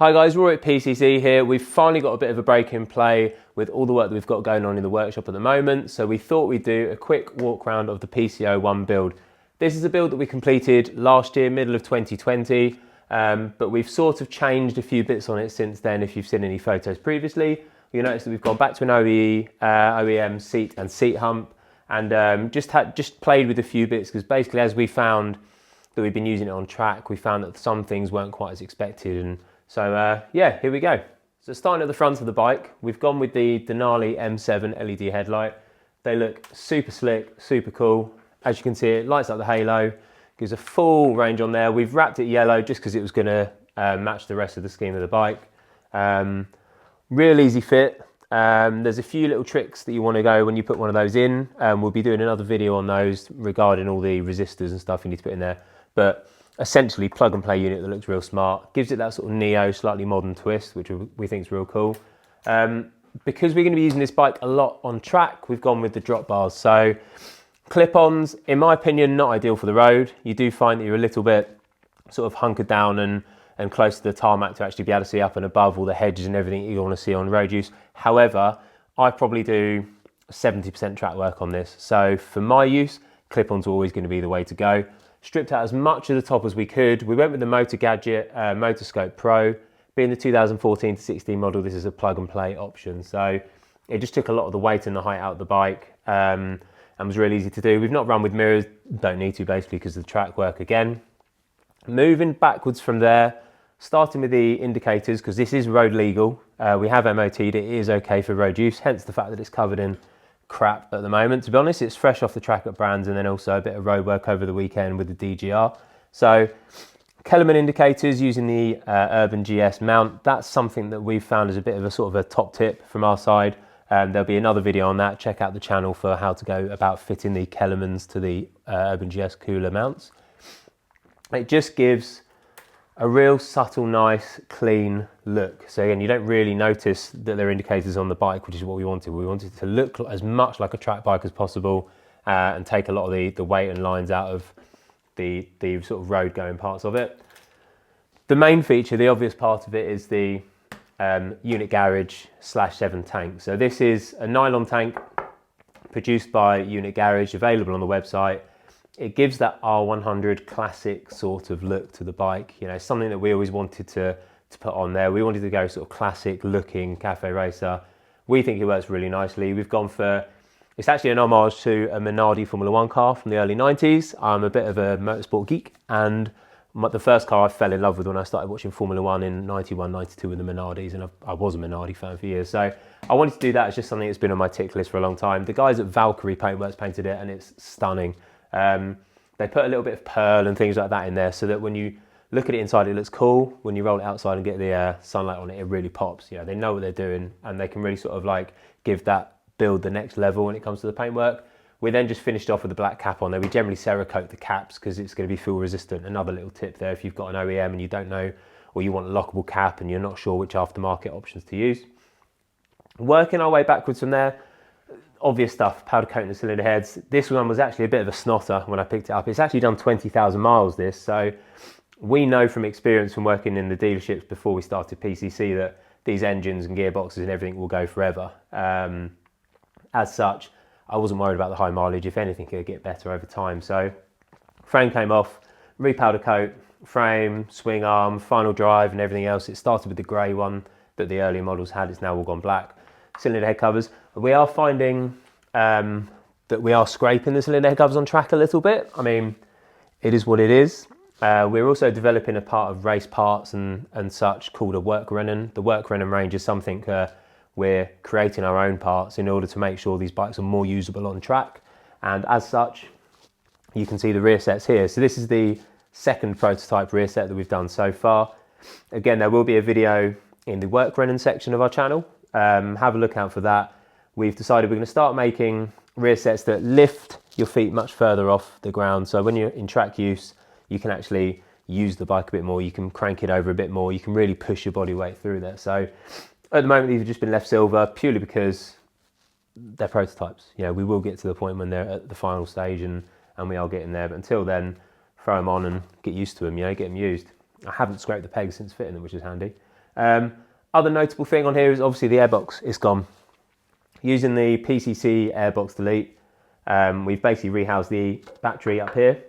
Hi guys, Rory at PCC here. We've finally got a bit of a break in play with all the work that we've got going on in the workshop at the moment. So we thought we'd do a quick walk around of the PC.01 build. This is a build that we completed last year, middle of 2020, but we've sort of changed a few bits on it since then. If you've seen any photos previously, you'll notice that we've gone back to an OEM seat and seat hump, and just played with a few bits, because basically as we found that we've been using it on track, we found that some things weren't quite as expected. And so yeah, here we go. So starting at the front of the bike, we've gone with the Denali M7 LED headlight. They look super slick, super cool. As you can see, it lights up the halo, gives a full range on there. We've wrapped it yellow just because it was going to match the rest of the scheme of the bike. Real easy fit. There's a few little tricks that you want to go when you put one of those in. We'll be doing another video on those regarding all the resistors and stuff you need to put in there. But essentially plug and play unit that looks real smart, gives it that sort of neo, slightly modern twist, which we think is real cool. Because we're going to be using this bike a lot on track, we've gone with the drop bars. So clip-ons, in my opinion, not ideal for the road. You do find that you're a little bit sort of hunkered down and close to the tarmac to actually be able to see up and above all the hedges and everything you want to see on road use. However, I probably do 70% track work on this. So for my use, clip-ons are always going to be the way to go. Stripped out as much of the top as we could. We went with the Motor Gadget Motorscope Pro. Being the 2014 to 16 model, this is a plug and play option. So it just took a lot of the weight and the height out of the bike, and was really easy to do. We've not run with mirrors, don't need to basically because of the track work again. Moving backwards from there, starting with the indicators, because this is road legal. We have MOT'd it, it is okay for road use, hence the fact that it's covered in crap at the moment. To be honest, it's fresh off the track at Brands, and then also a bit of road work over the weekend with the DGR. So Kellerman indicators using the Urban GS mount, that's something that we've found as a bit of a sort of a top tip from our side. There'll be another video on that. Check out the channel for how to go about fitting the Kellermans to the Urban GS cooler mounts. It just gives a real subtle, nice, clean look. So again, you don't really notice that there are indicators on the bike, which is what we wanted. We wanted it to look as much like a track bike as possible, and take a lot of the weight and lines out of the sort of road going parts of it. The main feature, the obvious part of it, is the unit garage /7 tank. So this is a nylon tank produced by Unit Garage, available on the website. It gives that R100 classic sort of look to the bike. You know, something that we always wanted to put on there. We wanted to go sort of classic looking cafe racer. We think it works really nicely. We've gone for, it's actually an homage to a Minardi Formula 1 car from the early 90s. I'm a bit of a motorsport geek, and the first car I fell in love with when I started watching Formula 1 in 91, 92 with the Minardis, and I was a Minardi fan for years. So I wanted to do that. It's just something that's been on my tick list for a long time. The guys at Valkyrie Paintworks painted it, and it's stunning. They put a little bit of pearl and things like that in there so that when you look at it inside, it looks cool. When you roll it outside and get the sunlight on it, it really pops. You know, they know what they're doing, and they can really sort of like give that build the next level when it comes to the paintwork. We then just finished off with the black cap on there. We generally Cerakote the caps because it's going to be fuel resistant. Another little tip there, if you've got an OEM and you don't know, or you want a lockable cap and you're not sure which aftermarket options to use. Working our way backwards from there, obvious stuff, powder coating the cylinder heads. This one was actually a bit of a snotter when I picked it up. It's actually done 20,000 miles this, so we know from experience from working in the dealerships before we started PCC that these engines and gearboxes and everything will go forever. As such, I wasn't worried about the high mileage. If anything, it'll get better over time. So frame came off, re-powder coat, frame, swing arm, final drive and everything else. It started with the grey one that the earlier models had. It's now all gone black. Cylinder head covers. We are finding that we are scraping the cylinder head covers on track a little bit. I mean, it is what it is. We're also developing a part of race parts and such called a Workrennen. The Workrennen range is something we're creating our own parts in order to make sure these bikes are more usable on track. And as such, you can see the rear sets here. So this is the second prototype rear set that we've done so far. Again, there will be a video in the Workrennen section of our channel. Have a look out for that. We've decided we're going to start making rear sets that lift your feet much further off the ground. So when you're in track use, you can actually use the bike a bit more. You can crank it over a bit more. You can really push your body weight through there. So at the moment, these have just been left silver purely because they're prototypes. You know, we will get to the point when they're at the final stage, and we are getting there. But until then, throw them on and get used to them, you know, get them used. I haven't scraped the pegs since fitting them, which is handy. Other notable thing on here is obviously the airbox is gone. Using the PCC airbox delete, we've basically rehoused the battery up here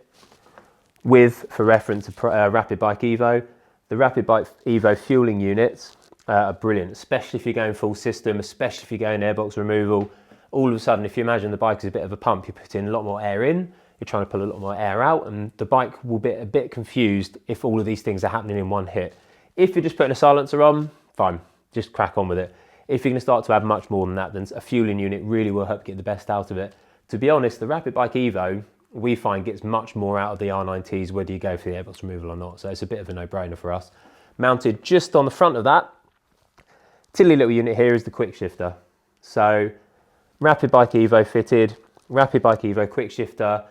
with, for reference, a Rapid Bike Evo. The Rapid Bike Evo fueling units are brilliant, especially if you're going full system, especially if you're going airbox removal. All of a sudden, if you imagine the bike is a bit of a pump, you put in a lot more air in, you're trying to pull a lot more air out, and the bike will be a bit confused if all of these things are happening in one hit. If you're just putting a silencer on, fine, just crack on with it. If you're going to start to add much more than that, then a fueling unit really will help get the best out of it. To be honest, the Rapid Bike Evo, we find gets much more out of the R9Ts whether you go for the airbox removal or not, so it's a bit of a no-brainer for us. Mounted just on the front of that, tiddly little unit here is the quick shifter. So Rapid Bike Evo fitted, Rapid Bike Evo quick shifter,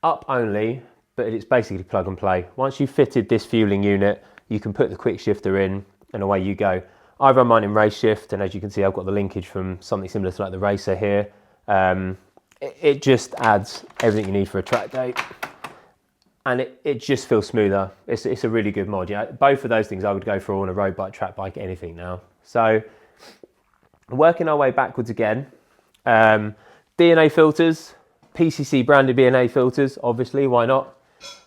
up only, but it's basically plug and play. Once you've fitted this fueling unit, you can put the quick shifter in and away you go. I run mine in race shift, and as you can see, I've got the linkage from something similar to like the Racer here. It just adds everything you need for a track day, and it just feels smoother. It's a really good mod. Yeah, both of those things I would go for on a road bike, track bike, anything now. So working our way backwards again, DNA filters, PCC branded DNA filters, obviously, why not?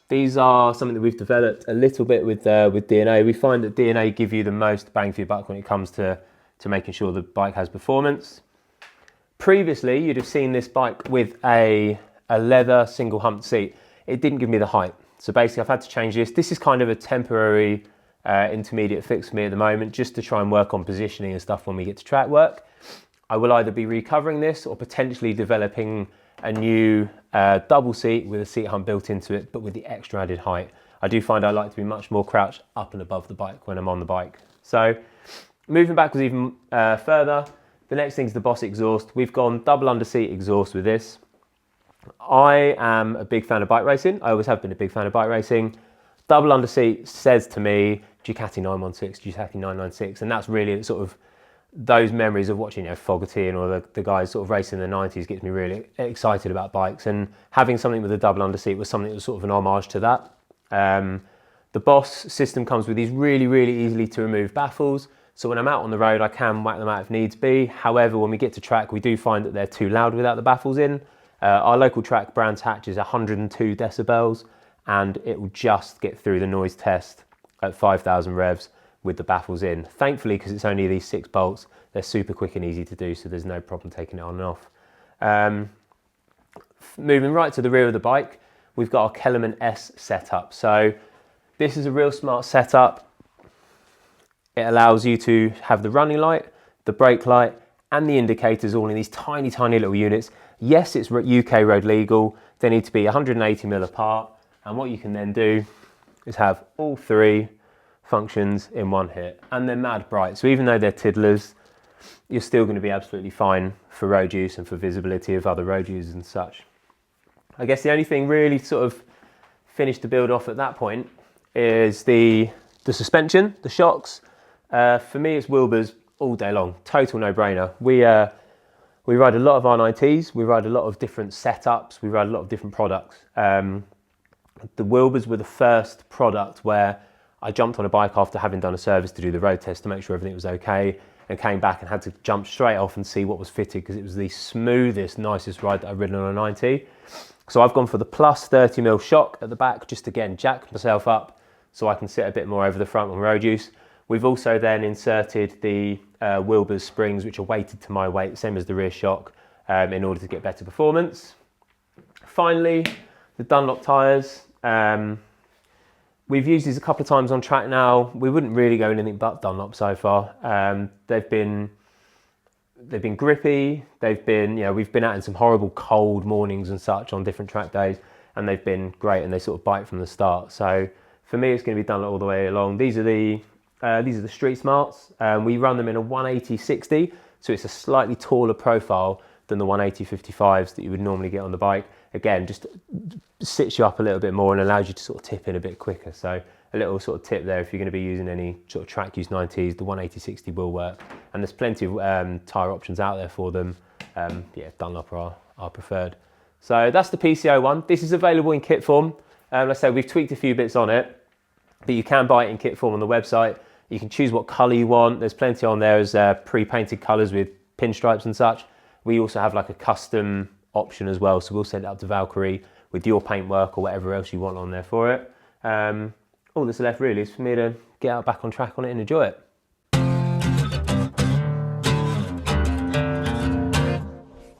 These are something that we've developed a little bit with DNA. We find that DNA give you the most bang for your buck when it comes to making sure the bike has performance. Previously, you'd have seen this bike with a leather single hump seat. It didn't give me the height. So basically I've had to change this. This is kind of a temporary intermediate fix for me at the moment, just to try and work on positioning and stuff when we get to track work. I will either be recovering this or potentially developing a new double seat with a seat hump built into it, but with the extra added height. I do find I like to be much more crouched up and above the bike when I'm on the bike. So moving backwards even further, the next thing is the Boss exhaust. We've gone double under seat exhaust with this. I am a big fan of bike racing. I always have been a big fan of bike racing. Double under seat says to me Ducati 916, Ducati 996, and that's really sort of those memories of watching, you know, Fogarty or the guys sort of racing in the 90s gets me really excited about bikes, and having something with a double under seat was something that was sort of an homage to that. The Boss system comes with these really, really easily to remove baffles, so when I'm out on the road I can whack them out if needs be. However, when we get to track, we do find that they're too loud without the baffles in. Our local track, Brands Hatch, is 102 decibels, and it will just get through the noise test at 5,000 revs with the baffles in. Thankfully, because it's only these 6 bolts, they're super quick and easy to do, so there's no problem taking it on and off. Moving right to the rear of the bike, we've got our Kellerman S setup. So this is a real smart setup. It allows you to have the running light, the brake light, and the indicators all in these tiny, tiny little units. Yes, it's UK road legal. They need to be 180mm apart. And what you can then do is have all 3 functions in one hit, and they're mad bright. So even though they're tiddlers, you're still going to be absolutely fine for road use and for visibility of other road users and such. I guess the only thing really sort of finished to build off at that point is the suspension, the shocks. For me, it's Wilbur's all day long, total no-brainer. We ride a lot of R9Ts, we ride a lot of different setups, we ride a lot of different products. The Wilbur's were the first product where I jumped on a bike after having done a service to do the road test to make sure everything was okay, and came back and had to jump straight off and see what was fitted, because it was the smoothest, nicest ride that I've ridden on a 90. So I've gone for the plus 30mm shock at the back, just again, jack myself up so I can sit a bit more over the front on road use. We've also then inserted the Wilbur's springs, which are weighted to my weight, same as the rear shock, in order to get better performance. Finally, the Dunlop tyres. We've used these a couple of times on track now. We wouldn't really go anything but Dunlop so far. They've been grippy. They've been, you know, we've been out in some horrible cold mornings and such on different track days, and they've been great, and they sort of bite from the start. So for me, it's going to be Dunlop all the way along. These are the Street Smarts. We run them in a 180/60, so it's a slightly taller profile than the 180/55s that you would normally get on the bike. Again, just sits you up a little bit more and allows you to sort of tip in a bit quicker. So a little sort of tip there, if you're going to be using any sort of track use 90s, the 180/60 will work. And there's plenty of tyre options out there for them. Yeah, Dunlop are our preferred. So that's the PC.01. This is available in kit form. Like I say, we've tweaked a few bits on it, but you can buy it in kit form on the website. You can choose what colour you want. There's plenty on there as pre-painted colours with pinstripes and such. We also have like a custom option as well, so we'll send it up to Valkyrie with your paintwork or whatever else you want on there for it. All that's left really is for me to get out back on track on it and enjoy it.